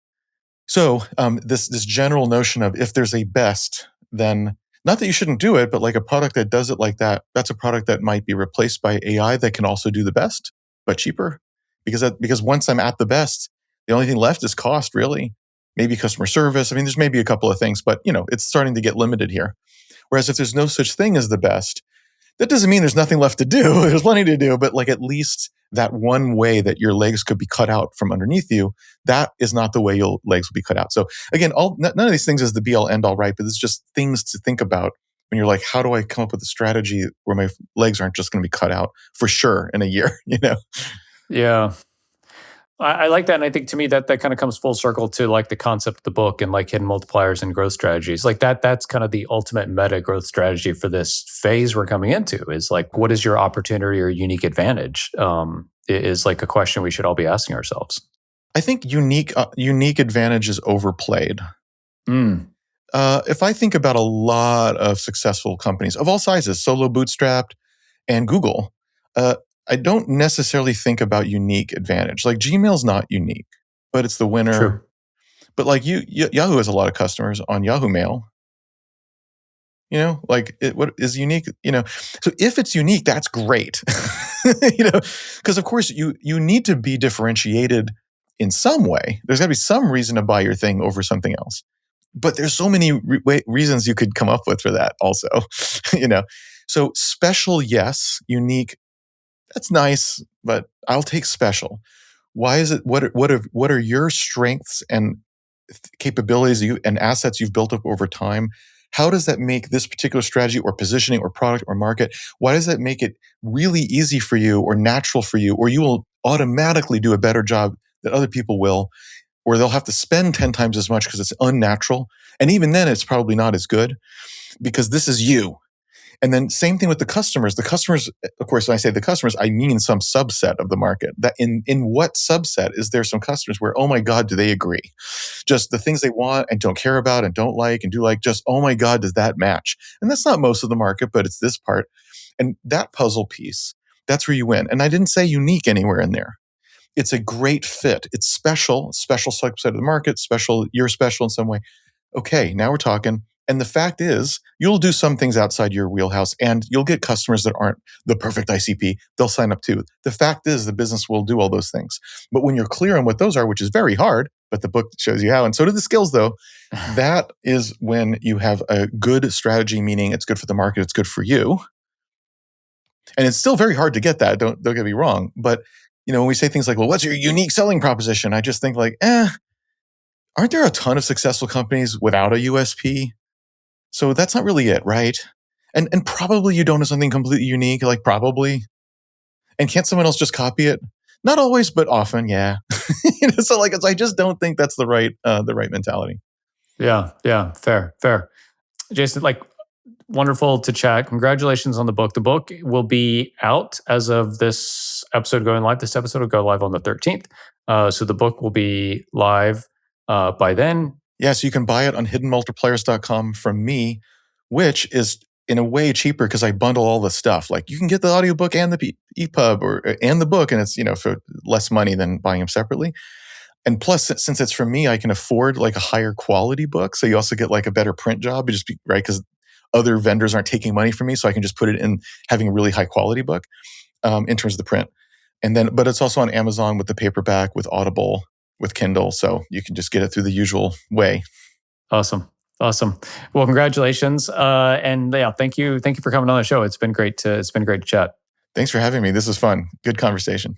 So this general notion of if there's a best, then not that you shouldn't do it, but like a product that does it like that, that's a product that might be replaced by AI that can also do the best, but cheaper. Because once I'm at the best, the only thing left is cost, really. Maybe customer service. I mean, there's maybe a couple of things, but it's starting to get limited here. Whereas if there's no such thing as the best, that doesn't mean there's nothing left to do. There's plenty to do, but like at least that one way that your legs could be cut out from underneath you, that is not the way your legs will be cut out. So again, none of these things is the be all end all, right? But it's just things to think about when you're like, how do I come up with a strategy where my legs aren't just going to be cut out for sure in a year, Yeah. I like that. And I think to me that kind of comes full circle to like the concept of the book and like hidden multipliers and growth strategies. Like that's kind of the ultimate meta growth strategy for this phase we're coming into is like, what is your opportunity or unique advantage? Is like a question we should all be asking ourselves. I think unique advantage is overplayed. Mm. If I think about a lot of successful companies of all sizes, solo bootstrapped and Google, I don't necessarily think about unique advantage. Like Gmail's not unique, but it's the winner. True. But like Yahoo has a lot of customers on Yahoo Mail. What is unique? So if it's unique, that's great. Because of course you need to be differentiated in some way. There's got to be some reason to buy your thing over something else. But there's so many reasons you could come up with for that also. So special, yes. Unique, that's nice, but I'll take special. Why is it? What are your strengths and capabilities and assets you've built up over time? How does that make this particular strategy or positioning or product or market? Why does that make it really easy for you or natural for you, or you will automatically do a better job than other people will, or they'll have to spend 10 times as much because it's unnatural, and even then it's probably not as good because this is you. And then same thing with the customers. The customers, of course, when I say the customers, I mean some subset of the market. That in what subset is there some customers where, oh my God, do they agree? Just the things they want and don't care about and don't like and do like, just, oh my God, does that match? And that's not most of the market, but it's this part. And that puzzle piece, that's where you win. And I didn't say unique anywhere in there. It's a great fit. It's special subset of the market, you're special in some way. Okay, now we're talking. And the fact is, you'll do some things outside your wheelhouse and you'll get customers that aren't the perfect ICP. They'll sign up too. The fact is, the business will do all those things. But when you're clear on what those are, which is very hard, but the book shows you how, and so do the skills though, that is when you have a good strategy, meaning it's good for the market, it's good for you. And it's still very hard to get that, don't get me wrong. But when we say things like, well, what's your unique selling proposition? I just think like, aren't there a ton of successful companies without a USP? So that's not really it, right? And probably you don't have something completely unique, like probably. And can't someone else just copy it? Not always, but often, yeah. So I just don't think that's the right mentality. Yeah, fair. Jason, wonderful to chat. Congratulations on the book. The book will be out as of this episode going live. This episode will go live on the 13th. So the book will be live by then. Yeah, so you can buy it on hiddenmultipliers.com from me, which is in a way cheaper because I bundle all the stuff. Like you can get the audiobook and the EPUB and the book, and it's for less money than buying them separately. And plus, since it's from me, I can afford like a higher quality book. So you also get like a better print job, right? Because other vendors aren't taking money from me, so I can just put it in having a really high quality book in terms of the print. But it's also on Amazon with the paperback, with Audible, with Kindle, so you can just get it through the usual way. Awesome. Well, congratulations, and yeah, thank you for coming on the show. It's been great to chat. Thanks for having me. This was fun. Good conversation.